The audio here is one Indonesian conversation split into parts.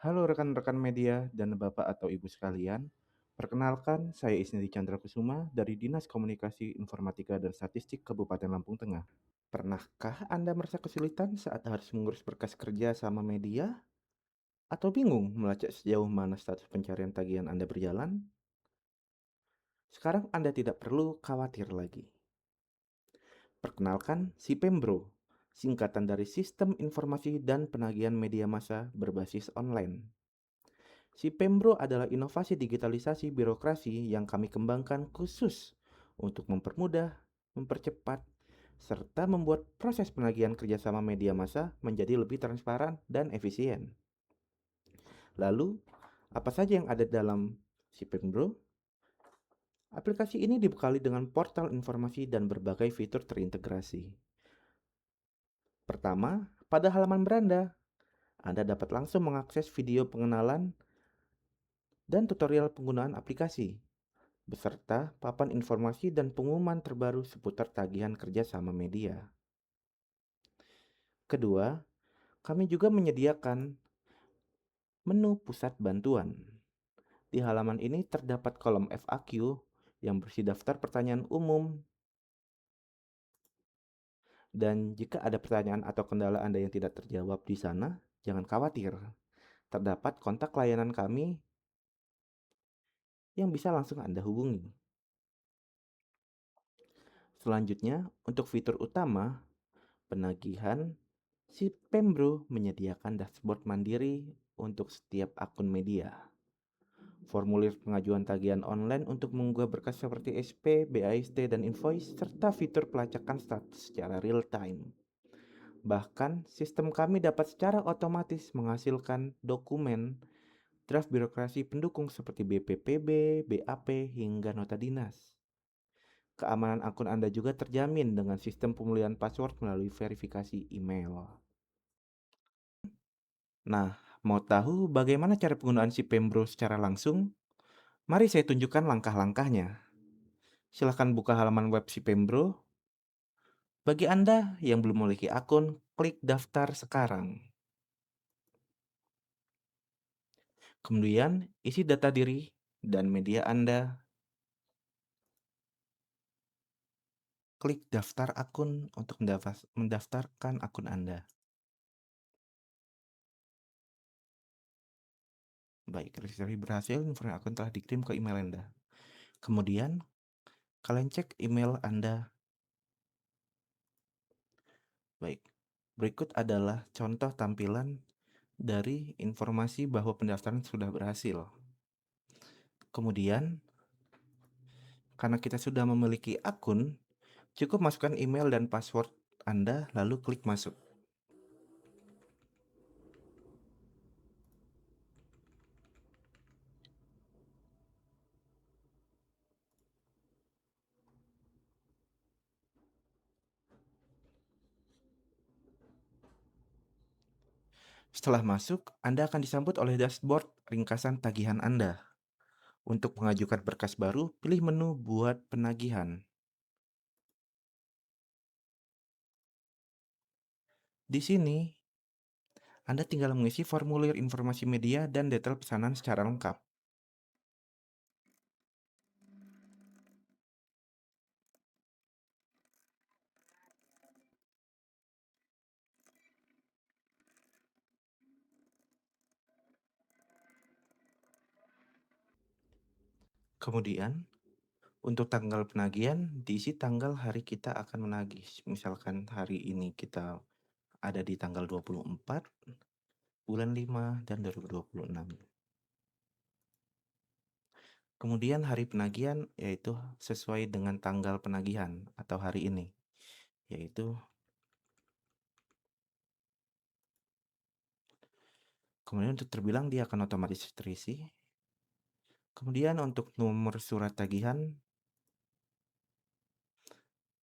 Halo rekan-rekan media dan Bapak atau Ibu sekalian. Perkenalkan, saya Isnidi Chandra Kusuma dari Dinas Komunikasi Informatika dan Statistik Kabupaten Lampung Tengah. Pernahkah Anda merasa kesulitan saat harus mengurus berkas kerja sama media? Atau bingung melacak sejauh mana status pencarian tagihan Anda berjalan? Sekarang Anda tidak perlu khawatir lagi. Perkenalkan, Sipembro, singkatan dari Sistem Informasi dan Penagihan Media Massa Berbasis Online. Sipembro adalah inovasi digitalisasi birokrasi yang kami kembangkan khusus untuk mempermudah, mempercepat, serta membuat proses penagihan kerjasama media massa menjadi lebih transparan dan efisien. Lalu, apa saja yang ada dalam Sipembro? Aplikasi ini dibekali dengan portal informasi dan berbagai fitur terintegrasi. Pertama, pada halaman beranda, Anda dapat langsung mengakses video pengenalan dan tutorial penggunaan aplikasi, beserta papan informasi dan pengumuman terbaru seputar tagihan kerja sama media. Kedua, kami juga menyediakan menu pusat bantuan. Di halaman ini terdapat kolom FAQ yang berisi daftar pertanyaan umum, dan jika ada pertanyaan atau kendala Anda yang tidak terjawab di sana, jangan khawatir. Terdapat kontak layanan kami yang bisa langsung Anda hubungi. Selanjutnya, untuk fitur utama, penagihan, si Pembro menyediakan dashboard mandiri untuk setiap akun media. Formulir pengajuan tagihan online untuk mengunggah berkas seperti SP, BAST, dan invoice, serta fitur pelacakan status secara real time. Bahkan, sistem kami dapat secara otomatis menghasilkan dokumen draft birokrasi pendukung seperti BPPB, BAP, hingga nota dinas. Keamanan akun Anda juga terjamin dengan sistem pemulihan password melalui verifikasi email. Nah, mau tahu bagaimana cara penggunaan si Pembro secara langsung? Mari saya tunjukkan langkah-langkahnya. Silahkan buka halaman web si Pembro. Bagi Anda yang belum memiliki akun, klik daftar sekarang. Kemudian, isi data diri dan media Anda. Klik daftar akun untuk mendaftarkan akun Anda. Baik, registrasi berhasil, informasi akun telah dikirim ke email Anda. Kemudian, kalian cek email Anda. Baik, berikut adalah contoh tampilan dari informasi bahwa pendaftaran sudah berhasil. Kemudian, karena kita sudah memiliki akun, cukup masukkan email dan password Anda, lalu klik masuk. Setelah masuk, Anda akan disambut oleh dashboard ringkasan tagihan Anda. Untuk mengajukan berkas baru, pilih menu Buat Penagihan. Di sini, Anda tinggal mengisi formulir informasi media dan detail pesanan secara lengkap. Kemudian, untuk tanggal penagihan, diisi tanggal hari kita akan menagih. Misalkan hari ini kita ada di tanggal 24 bulan 5 dan 2026. Kemudian hari penagihan yaitu sesuai dengan tanggal penagihan atau hari ini, yaitu kemudian untuk terbilang dia akan otomatis terisi. Kemudian untuk nomor surat tagihan,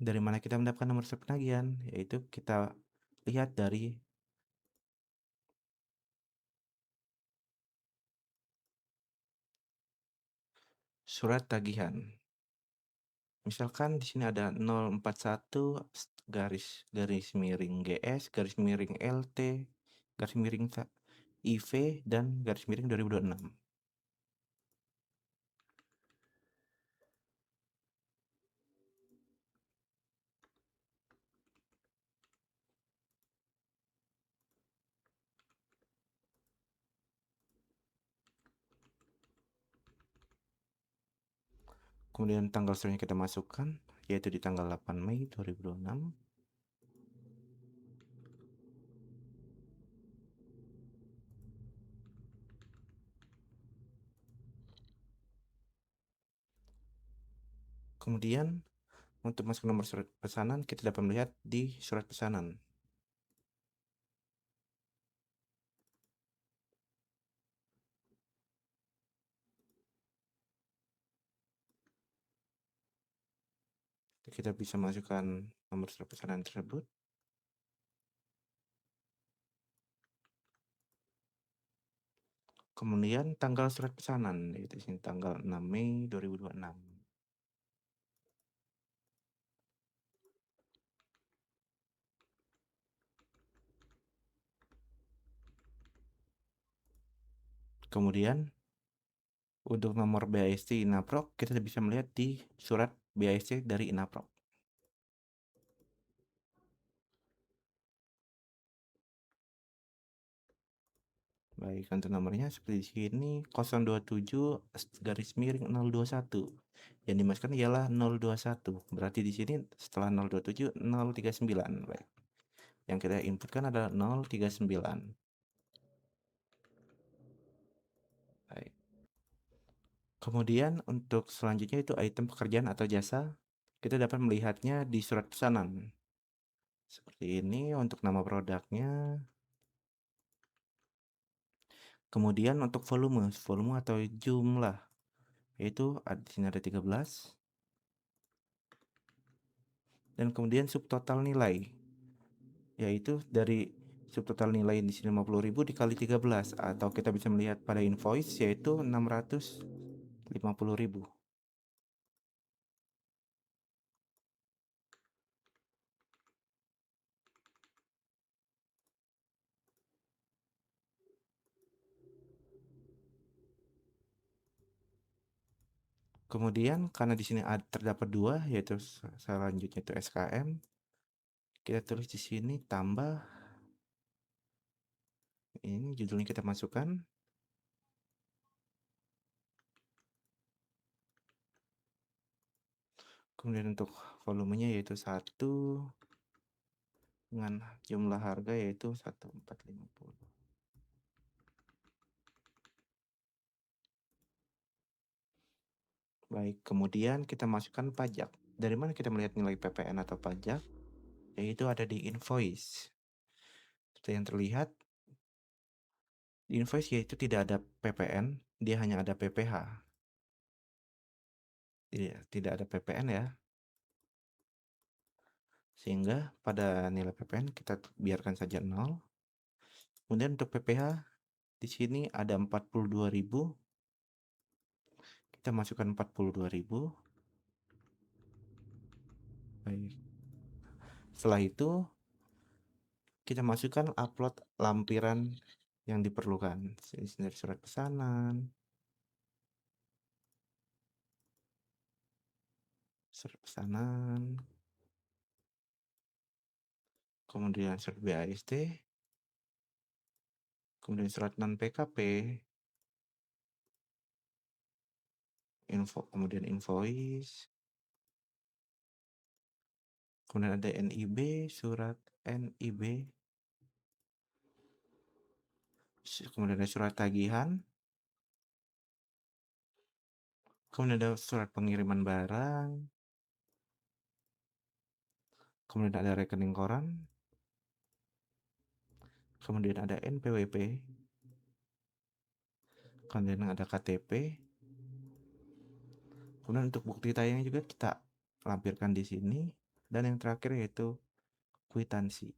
dari mana kita mendapatkan nomor surat penagihan, yaitu kita lihat dari surat tagihan. Misalkan di sini ada 041 garis garis miring GS garis miring LT garis miring IV dan garis miring 2026. Kemudian tanggal seterusnya kita masukkan, yaitu di tanggal 8 Mei 2026. Kemudian untuk masuk nomor surat pesanan, kita dapat melihat di surat pesanan. Kita bisa masukkan nomor surat pesanan tersebut. Kemudian tanggal surat pesanan, yaitu di sini tanggal 6 Mei 2026. Kemudian untuk nomor BAST Inaprok, kita bisa melihat di surat BAST dari Inaprok. Baik, untuk nomornya seperti di sini 027 garis miring 021. Yang dimasukkan ialah 021. Berarti di sini setelah 027 039. Baik. Yang kita inputkan adalah 039. Baik. Kemudian untuk selanjutnya itu item pekerjaan atau jasa. Kita dapat melihatnya di surat pesanan. Seperti ini untuk nama produknya. Kemudian untuk volume atau jumlah, yaitu di sini ada 13. Dan kemudian subtotal nilai, yaitu dari subtotal nilai di sini 50.000 dikali 13, atau kita bisa melihat pada invoice yaitu 650.000. Kemudian karena di sini terdapat dua, yaitu selanjutnya itu SKM, kita tulis di sini tambah ini judulnya kita masukkan. Kemudian untuk volumenya yaitu 1 dengan jumlah harga yaitu 1450. Baik, kemudian kita masukkan pajak. Dari mana kita melihat nilai PPN atau pajak? Yaitu ada di invoice. Seperti yang terlihat, di invoice yaitu tidak ada PPN, dia hanya ada PPH. Tidak ada PPN ya. Sehingga pada nilai PPN kita biarkan saja 0. Kemudian untuk PPH di sini ada 42.000. Kita masukkan 42.000. Baik. Setelah itu kita masukkan upload lampiran yang diperlukan. Dari surat pesanan, kemudian surat BAST, kemudian surat non PKP, kemudian invoice, kemudian ada NIB, surat NIB, kemudian ada surat tagihan, kemudian ada surat pengiriman barang, kemudian ada rekening koran, kemudian ada NPWP, kemudian ada KTP, kemudian untuk bukti tayang juga kita lampirkan di sini, dan yang terakhir yaitu kwitansi.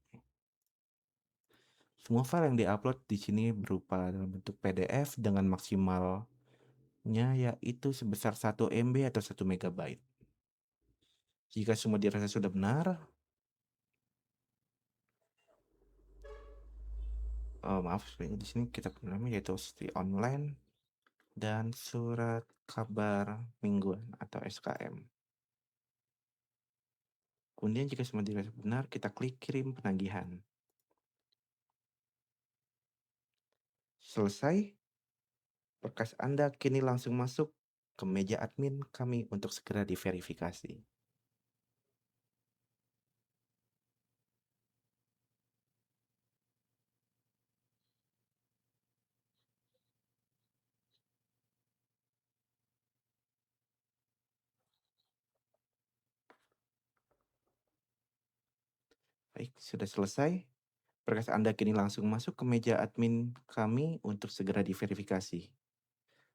Semua file yang diupload di sini berupa dalam bentuk PDF dengan maksimalnya yaitu sebesar 1 MB atau 1 MB. Jika semua dirasa sudah benar, Maaf sebenarnya di sini kita namanya yaitu ST online dan surat kabar mingguan atau SKM. Kemudian jika semua dirasa benar, kita klik kirim penagihan. Selesai, berkas Anda kini langsung masuk ke meja admin kami untuk segera diverifikasi. Baik, sudah selesai. Berkas Anda kini langsung masuk ke meja admin kami untuk segera diverifikasi.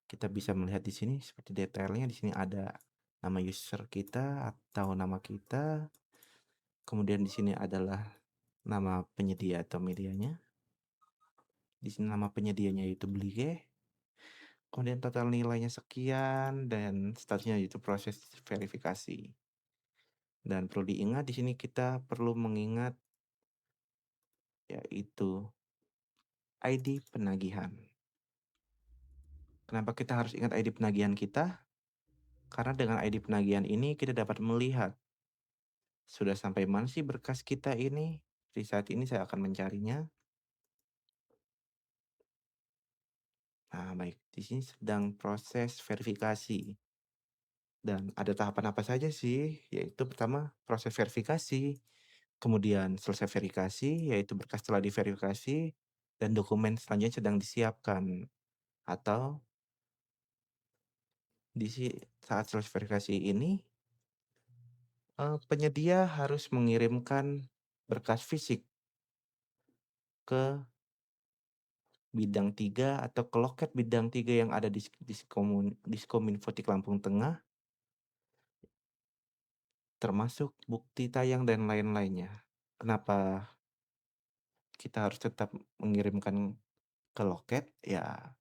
Kita bisa melihat di sini seperti detailnya di sini ada nama user kita atau nama kita. Kemudian di sini adalah nama penyedia atau medianya. Di sini nama penyedianya yaitu Blige. Kemudian total nilainya sekian dan statusnya yaitu proses verifikasi. Dan perlu diingat di sini kita perlu mengingat yaitu ID penagihan. Kenapa kita harus ingat ID penagihan kita? Karena dengan ID penagihan ini kita dapat melihat sudah sampai mana sih berkas kita ini. Di saat ini saya akan mencarinya. Nah, baik. Di sini sedang proses verifikasi. Dan ada tahapan apa saja sih? Yaitu pertama proses verifikasi, kemudian selesai verifikasi, yaitu berkas telah diverifikasi, dan dokumen selanjutnya sedang disiapkan. Atau saat selesai verifikasi ini, penyedia harus mengirimkan berkas fisik ke bidang 3 atau ke loket bidang 3 yang ada di Diskominfotik Lampung Tengah, termasuk bukti tayang dan lain-lainnya. Kenapa kita harus tetap mengirimkan ke loket? Ya,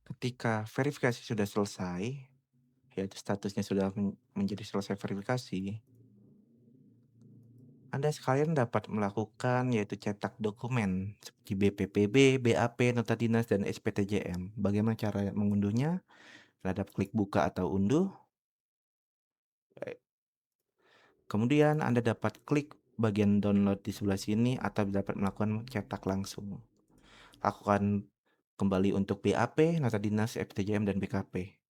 ketika verifikasi sudah selesai, yaitu statusnya sudah menjadi selesai verifikasi, Anda sekalian dapat melakukan yaitu cetak dokumen seperti BPPB, BAP, nota dinas, dan SPTJM. Bagaimana cara mengunduhnya? Terhadap klik buka atau unduh. Kemudian Anda dapat klik bagian download di sebelah sini atau dapat melakukan cetak langsung. Lakukan kembali untuk BAP, nota dinas, FTJM, dan BKP.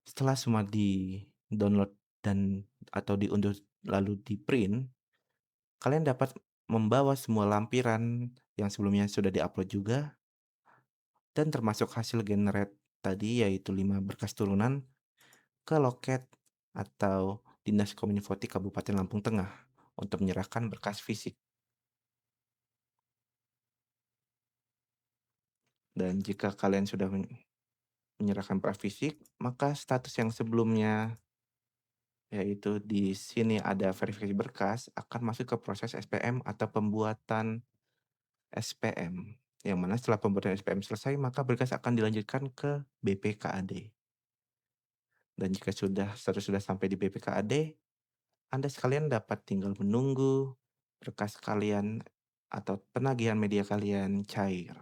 Setelah semua di-download dan atau diunduh lalu di-print, kalian dapat membawa semua lampiran yang sebelumnya sudah di-upload juga dan termasuk hasil generate tadi yaitu 5 berkas turunan ke loket atau Dinas Kominfo Kabupaten Lampung Tengah untuk menyerahkan berkas fisik. Dan jika kalian sudah menyerahkan berkas fisik, maka status yang sebelumnya yaitu di sini ada verifikasi berkas akan masuk ke proses SPM atau pembuatan SPM. Yang mana setelah pembuatan SPM selesai, maka berkas akan dilanjutkan ke BPKAD. Dan jika status sudah sampai di BPKAD, Anda sekalian dapat tinggal menunggu berkas kalian atau penagihan media kalian cair.